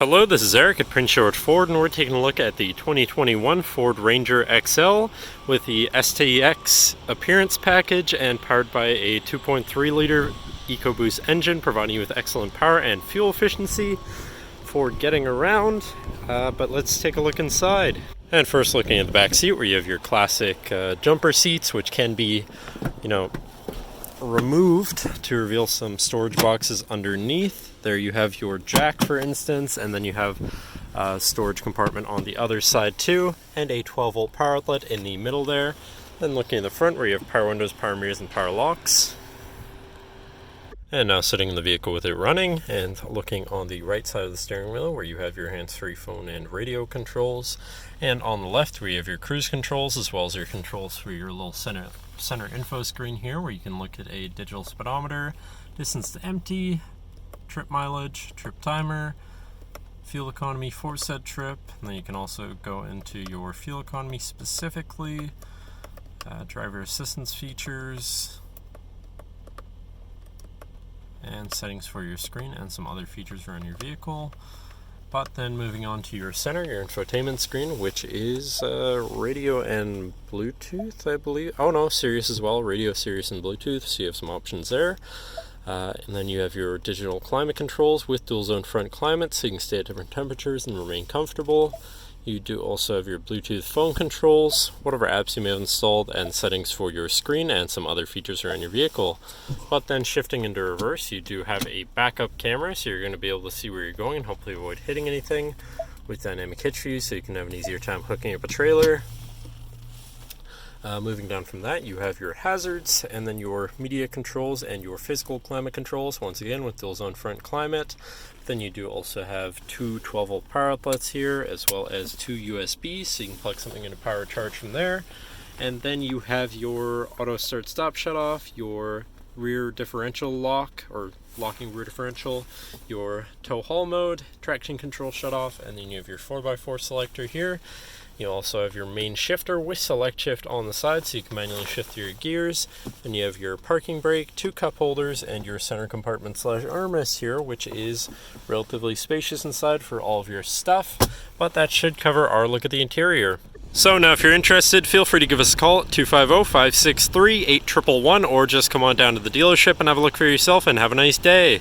Hello, this is Eric at Prince George Ford, and we're taking a look at the 2021 Ford Ranger XL with the STX Appearance Package and powered by a 2.3-liter EcoBoost engine, providing you with excellent power and fuel efficiency for getting around. But let's take a look inside. And first, looking at the back seat, where you have your classic jumper seats, which can be, removed to reveal some storage boxes underneath. There you have your jack, for instance, and then you have a storage compartment on the other side too, and a 12-volt power outlet in the middle there. Then looking at the front, where you have power windows, power mirrors, and power locks. And now sitting in the vehicle with it running, and looking on the right side of the steering wheel, where you have your hands-free phone and radio controls, and on the left where you have your cruise controls, as well as your controls for your little center info screen here, where you can look at a digital speedometer, distance to empty, trip mileage, trip timer, fuel economy for said trip, and then you can also go into your fuel economy specifically, driver assistance features, and settings for your screen, and some other features around your vehicle. But then moving on to your center, your infotainment screen, which is radio and Bluetooth, I believe. Oh no, Sirius as well, radio, Sirius, and Bluetooth, so you have some options there. And then you have your digital climate controls with dual zone front climate, so you can stay at different temperatures and remain comfortable. You do also have your Bluetooth phone controls, whatever apps you may have installed, and settings for your screen, and some other features around your vehicle. But then shifting into reverse, you do have a backup camera, so you're going to be able to see where you're going and hopefully avoid hitting anything, with dynamic hitch view, so you can have an easier time hooking up a trailer. Moving down from that, you have your hazards, and then your media controls and your physical climate controls, once again with dual zone front climate. Then you do also have two 12-volt power outlets here, as well as two USBs, so you can plug something into power charge from there. And then you have your auto start stop shut off, your rear differential lock, or locking rear differential, your tow haul mode, traction control shut off, and then you have your 4x4 selector here. You also have your main shifter with select shift on the side, so you can manually shift your gears. Then you have your parking brake, two cup holders, and your center compartment / armrest here, which is relatively spacious inside for all of your stuff. But that should cover our look at the interior. So now if you're interested, feel free to give us a call at 250-563-8111, or just come on down to the dealership and have a look for yourself, and have a nice day.